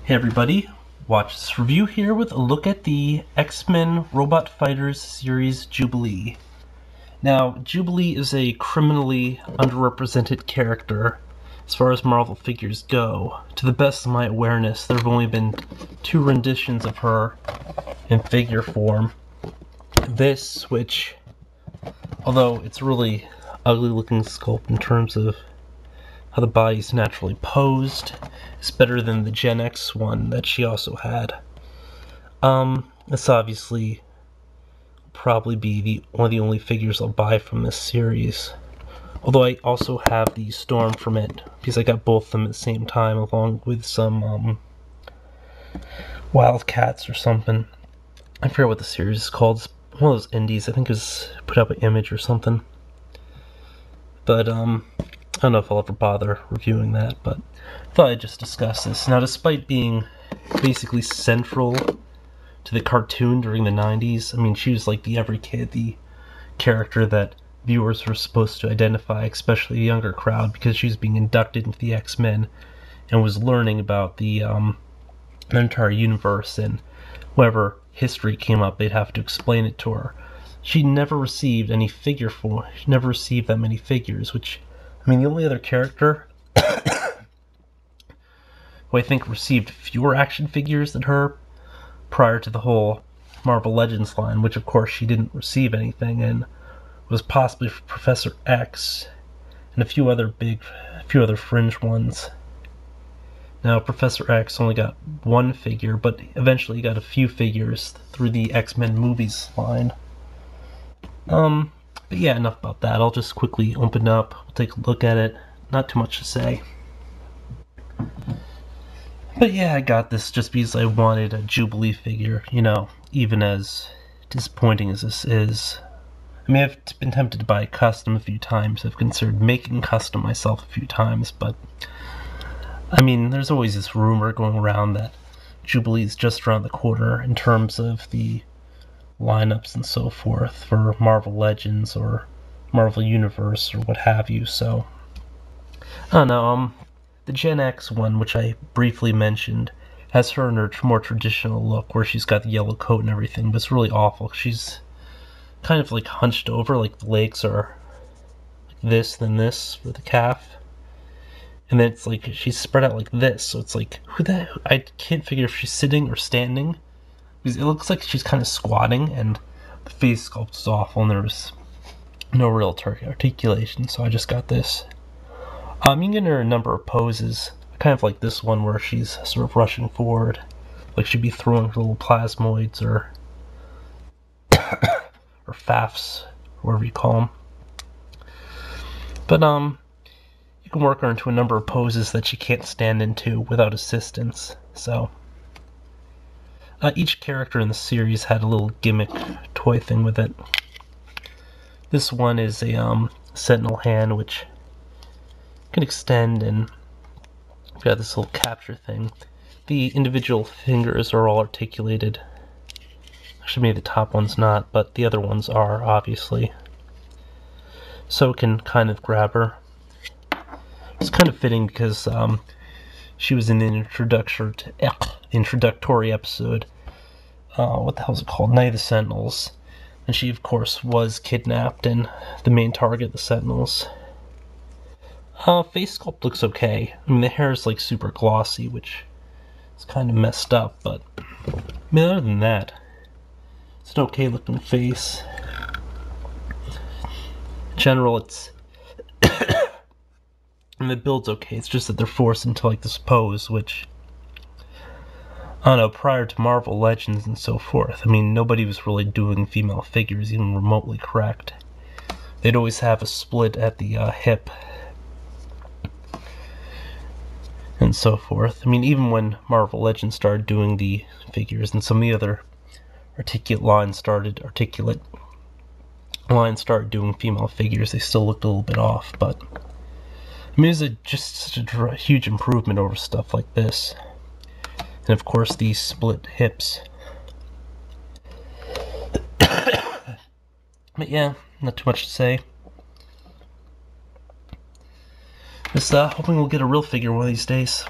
Hey everybody, watch this review here with a look at the X-Men Robot Fighters series Jubilee. Now, Jubilee is a criminally underrepresented character as far as Marvel figures go. To the best of my awareness, there have only been 2 renditions of her in figure form. This, which, although it's a really ugly looking sculpt in terms of how the body's naturally posed, is better than the Gen X one that she also had. This obviously will probably be one of the only figures I'll buy from this series. Although I also have the Storm from it, because I got both of them at the same time, along with some Wildcats or something. I forget what the series is called. It's one of those indies. I think it was put out by Image or something. But I don't know if I'll ever bother reviewing that, but I thought I'd just discuss this. Now, despite being basically central to the cartoon during the 90s, I mean, she was like the every kid, the character that viewers were supposed to identify, especially the younger crowd, because she was being inducted into the X-Men and was learning about the entire universe, and whenever history came up, they'd have to explain it to her. She never received any figure form. She never received that many figures, which, I mean, the only other character who I think received fewer action figures than her prior to the whole Marvel Legends line, which of course she didn't receive anything, and was possibly Professor X and a few other fringe ones. Now, Professor X only got 1 figure, but eventually got a few figures through the X-Men movies line. But yeah, enough about that. I'll just quickly open up, we'll take a look at it. Not too much to say. But yeah, I got this just because I wanted a Jubilee figure, you know, even as disappointing as this is. I mean, I've been tempted to buy a custom a few times. I've considered making custom myself a few times, but I mean, there's always this rumor going around that Jubilee's just around the corner in terms of the lineups and so forth for Marvel Legends or Marvel Universe or what have you, so I don't know. The Gen X one, which I briefly mentioned, has her in her more traditional look where she's got the yellow coat and everything, but it's really awful. She's kind of like hunched over, like the legs are like this, then this for the calf, and then it's like she's spread out like this, so it's like, I can't figure if she's sitting or standing, because it looks like she's kind of squatting, and the face sculpt is awful, and there's no real articulation, so I just got this. You can get her a number of poses, kind of like this one where she's sort of rushing forward, like she'd be throwing her little plasmoids or or faffs, whatever you call them. But you can work her into a number of poses that she can't stand into without assistance. So each character in the series had a little gimmick toy thing with it. This one is a sentinel hand, which can extend, and we've got this little capture thing. The individual fingers are all articulated. Actually, maybe the top one's not, but the other ones are, obviously. So it can kind of grab her. It's kind of fitting because she was in the introductory episode. What the hell is it called? Night of the Sentinels. And she, of course, was kidnapped and the main target of the Sentinels. Face sculpt looks okay. I mean, the hair is like super glossy, which is kind of messed up, but I mean, other than that, it's an okay looking face. In general, it's and the build's okay. It's just that they're forced into like this pose, which I don't know, prior to Marvel Legends and so forth, I mean, nobody was really doing female figures even remotely correct. They'd always have a split at the hip and so forth. I mean, even when Marvel Legends started doing the figures and some of the other articulate lines started doing female figures, they still looked a little bit off, but I mean, it's just such a huge improvement over stuff like this. And of course, these split hips. But yeah, not too much to say. Just hoping we'll get a real figure one of these days.